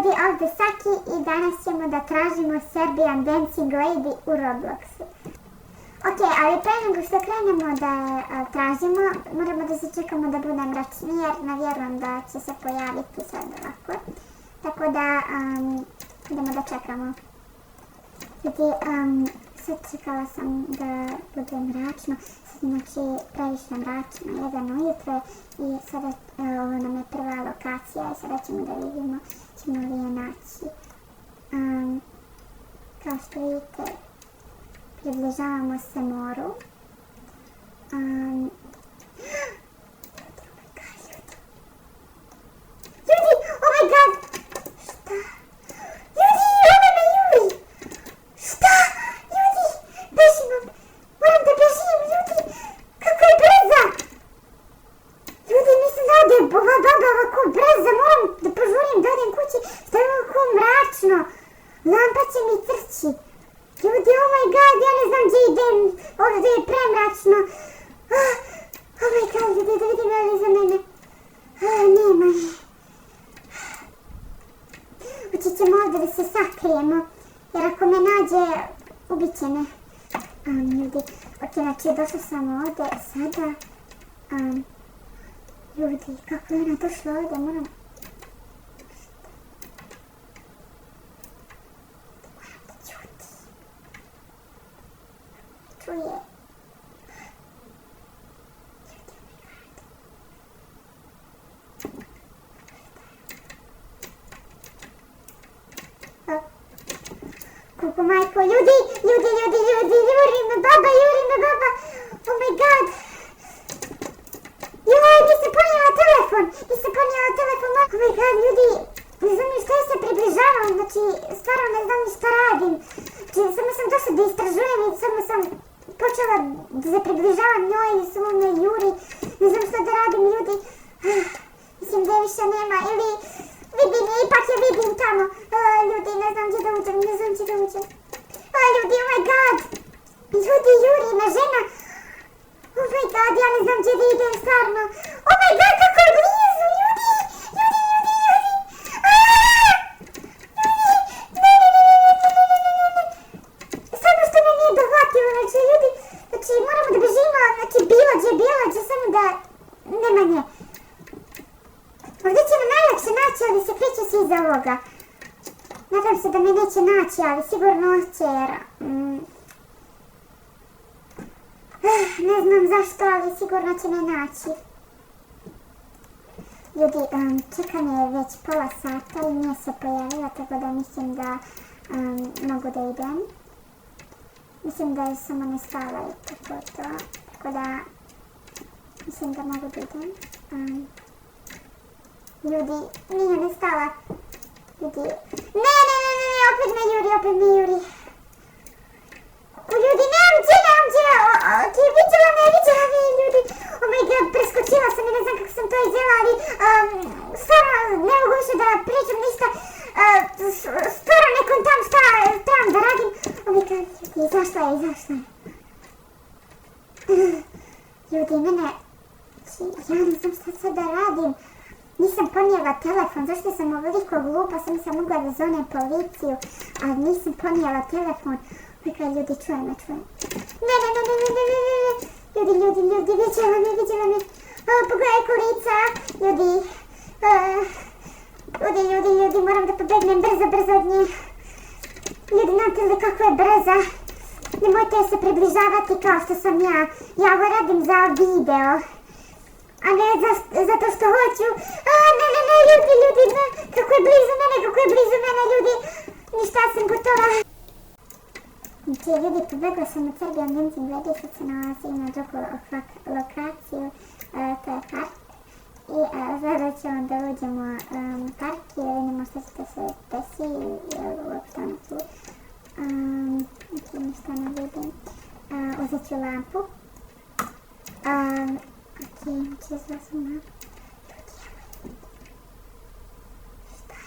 ljudi, ovdje Saki i danas ćemo da tražimo Serbian Dancing Lady u Robloxu. Ok, ali pre nego što krenemo da tražimo, moramo da se čekamo da bude mračnije jer ne vjerujem da će se pojaviti sad ovako. Tako da idemo da čekamo. Ljudi, sad čekala sam da bude mračno, znači previše mračno, 1 ujutro i sada ovo nam je prva lokacija i sada ćemo da vidimo ćemo li je naći. Kao što vidite, približavamo se moru. Ljudi, oh my god! Šta? Ljudi, ona me juri! Šta? Ljudi, bežimo! Moram da bežim, ljudi! Kako je brza! Ljudi, nisam znala da je ova baba ovako brza, moram da požurim da odem kući, što je ovako mračno. Lampa će mi crći. Ljudi, oh my god, ja ne znam gdje idem, ovdje je premračno. Oh my god, ljudi, da vidim ali za mene. Nema je. Ući ćemo ovdje da se sakrijemo, jer ako me nađe, ubit će me. Ljudi, ok, znači došla sam ovdje, sada... Ljudi, kako je ona došla ovdje, moram... Čuje. Kuku majko, ljudi, juri me baba, oh my god. Joj, nisam ponijela telefon, oh my god, ljudi, ne znam ni što je se približavao, znači, stvarno ne znam ni što radim. Znači, samo sam došla da istražujem i samo sam počela da se približavam njoj i samo me juri, ne znam što da radim, ljudi. Mislim da je više nema, ili vidim je, ipak je vidim tamo. Ljudi, ne znam gdje da uđem. Ljudi, oh my god. Ljudi, juri me žena. Oh my god, ja ne znam gdje da idem, stvarno. Oh my god, kako je blizu, ljudi. Samo što me nije dohvatilo, znači ljudi, znači moramo da bežimo, znači bilo gdje, samo da nema nje. Ovdje će me najlakše naći, ali se kreće se iza ovoga. Nadam se da me neće naći, ali sigurno će jer... ne znam zašto, ali sigurno će me naći. Ljudi, čeka me već pola sata i nije se pojavila, tako da mislim da mogu da idem. Mislim da je samo ne spala i tako da mislim da mogu da idem. Ljudi, nije ne stala. Ljudi, ne, opet me juri. Ljudi, nemam gdje, vidjela me, ljudi. Oh my god, preskočila sam i ne znam kako sam to izjela, ali stvarno ne mogu više da pričam ništa. Stvarno nekom tam šta trebam da radim. Oh my god, ljudi, izašla je. Ljudi, mene, ja ne znam šta sad da radim. Nisam ponijela telefon, zašto sam ovoliko glupa, sam mogla da zovem policiju, ali nisam ponijela telefon. Dakle, ljudi, čujem me. Ne. Ljudi, vidjela me. Pogledaj kurica, ljudi, moram da pobegnem brzo od nje. Ljudi, znate li kako je brza? Nemojte se približavati kao što sam ja. Ja ovo radim za video. A ne zato što hoću. Ne, ljudi, ne. Kako je blizu mene, ljudi. Ništa sam gotova. Znači, ljudi, pobegla sam od Serbian Dancing Lady, sad se nalazim na drugu lokaciju, to je park. I sada ćemo da uđemo u park i vidimo što će se desi i uopšte ono tu. Znači, ništa ne vidim. Uzet ću lampu. Ok, znači, uzela sam lampu. Šta je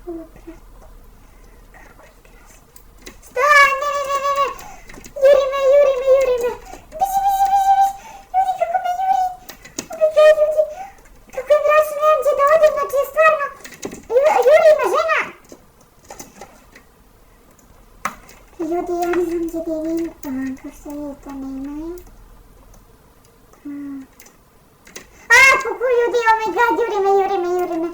ovo, brate? Kako je krasno. Šta? Ne. Juri me. Biži. Ljudi, kako me juri. Oh my god, ljudi. Kako je mračno, nemam gdje da odem, znači, stvarno. Juri me žena. Ljudi, ja ne znam gdje divim, kao što vidite, nemaju. Kuku, ljudi, oh my god, juri me.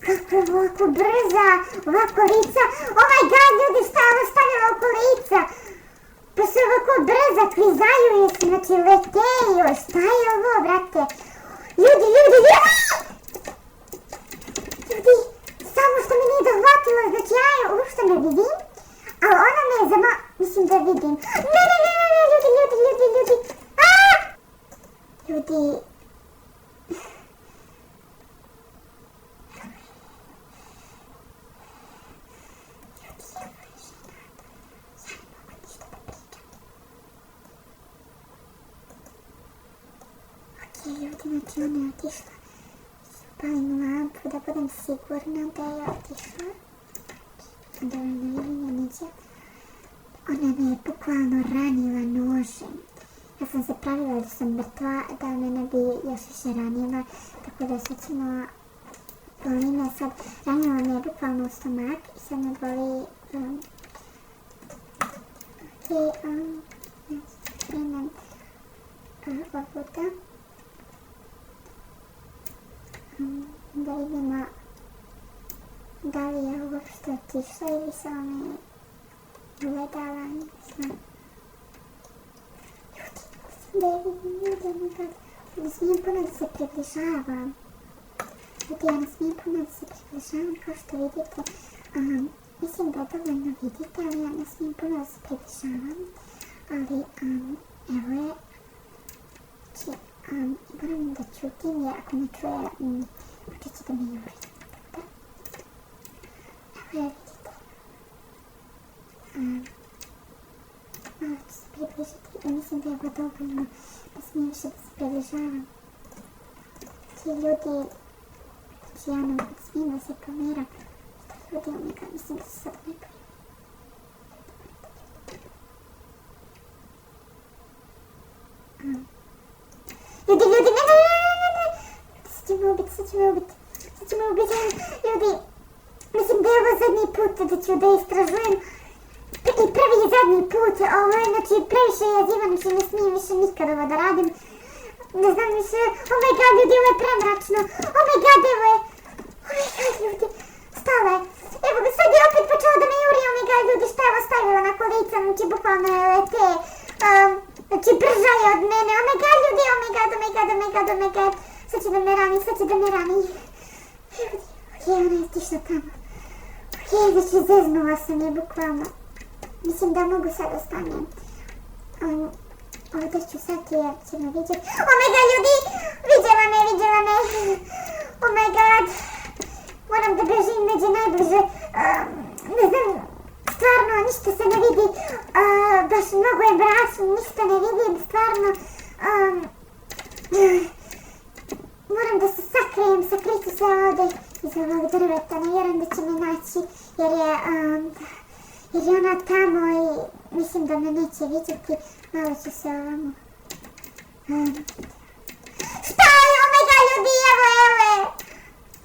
Kako je ovako brza, ovako lica. Oh my god, ljudi, šta je ovo stavila oko lica? Pa se ovako brza kvizaju je se, znači letejo, šta je ovo, brate? Ljudi! Ljudi, samo što me nije dohvatilo, znači ja je uopšte ne vidim, ali ona me je mislim da vidim. Ne, ljudi! Ljudi... Ljudi, znači ona je otišla. Palim lampu da budem sigurna da je otišla. Da ona ne vidim niđe. Ona me je bukvalno ranila nožem. Ja sam se pravila da sam mrtva, da me ne bi još više ranila. Tako da sad ćemo... Boli me sad. Ranila me je bukvalno u stomak i sad me boli... Krenem ovuda. Da vidimo da li je uopšte otišla ili samo me ugledala, nisam. Da je vidim, ljudi, ne smijem puno da se približavam. Ljudi, ja ne smijem puno da se približavam, kao što vidite. Mislim da dovoljno vidite, ali ja ne smijem puno da se približavam. Ali, evo je. Znači, moram da čutim, jer ako ne čuje, počet će da me juri. Evo je, vidite. Malo ću se približiti i mislim da je ovo dovoljno. Ne smijem više da se približavam. Znači, ljudi, znači ja ne smijem da se pomeram. Ljudi, omega, mislim da se sad ne pojim. Ljudi, ne! Sad će me ubiti. Ljudi, mislim da je ovo zadnji put da ću da istražujem. I prvi i zadnji put, ovo je, znači, previše jezivo, znači ne smijem više nikad ovo da radim. Ne znam više, oh my god, ljudi, ovo je premračno. Oh my god, evo je. Oh my god, ljudi, stala je. Evo ga, sad je opet počela da me juri, oh my god, ljudi, šta je ovo stavila na kolica, znači, bukvalno je lete. Znači, brža je od mene, oh my god, ljudi, oh my god. Sad će da me rani. Ona je stišla tamo. Znači, zeznula sam je, bukvalno. Mislim da mogu sad ostanem. Ovdje ću sad jer će me vidjeti. Oh my god, ljudi! Vidjela me! Oh my god! Moram da bežim među najbliže. Ne znam, stvarno, ništa se ne vidi. Baš mnogo je mračno, ništa ne vidim, stvarno. Moram da se sakrijem, sakrit ću se ovdje iz ovog drveta. Ne vjerujem da će me naći jer je ona tamo i mislim da me neće vidjeti. Malo ću se ovamo. Šta je? Oh my god, ljudi, evo je!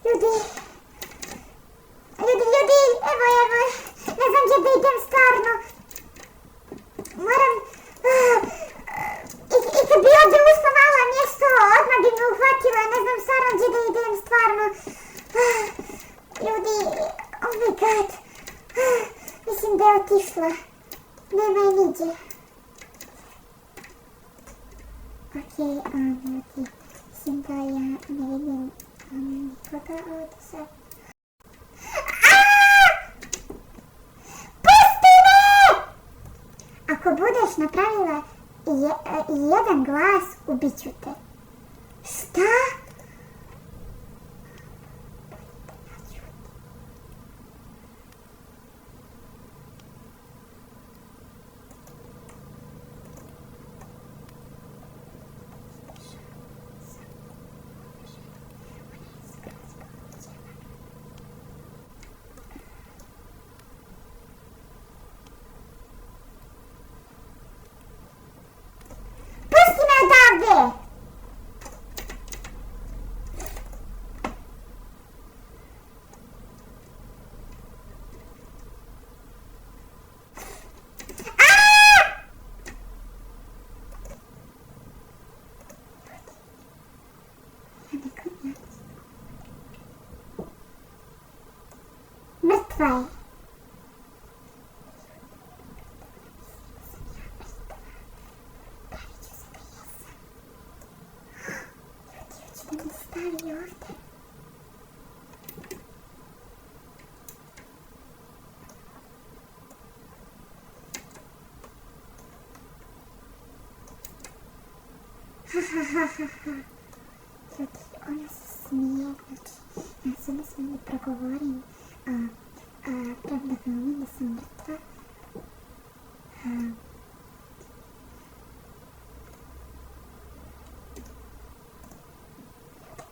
Ljudi, evo je! Ne znam gdje da idem, stvarno. Moram... I kad bi ovdje ušla malo mjesto, odmah bi me uhvatila. Ne znam stvarno gdje da idem, stvarno. Ljudi, oh my god. Mislim da je otišla. Nema je niđe. Okej, ljudi. Mislim da ja ne vidim nikoga ovdje sad. Pusti me! Ako budeš napravila jedan glas, ubit ću te. Šta? mrtva je. Hoće da me stavi ovdje. Ljudi, ona se smije, znači, ja se ne smijem da progovorim, pravda glumim da sam mrtva.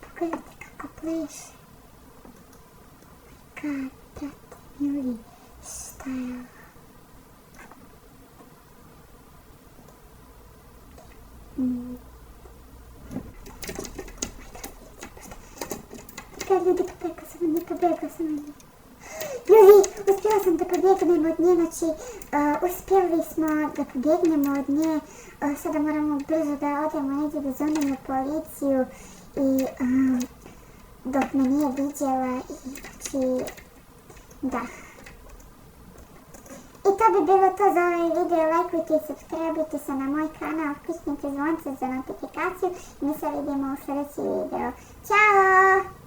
Pogledajte kako pleše. God, brate, ljudi, šta je ovo? Kad ljudi, pobjegla sam od nje. Ljudi, uspjela sam da pobjegnem od nje, znači, uspjeli smo da pobjegnemo od nje. Sada moramo brzo da odemo negdje da zovemo policiju i dok me nije vidjela i znači, da. I to bi bilo to za ovaj video, lajkujte i subscribeujte se na moj kanal, kliknite zvonce za notifikaciju i mi se vidimo u sljedeći video. Ćao!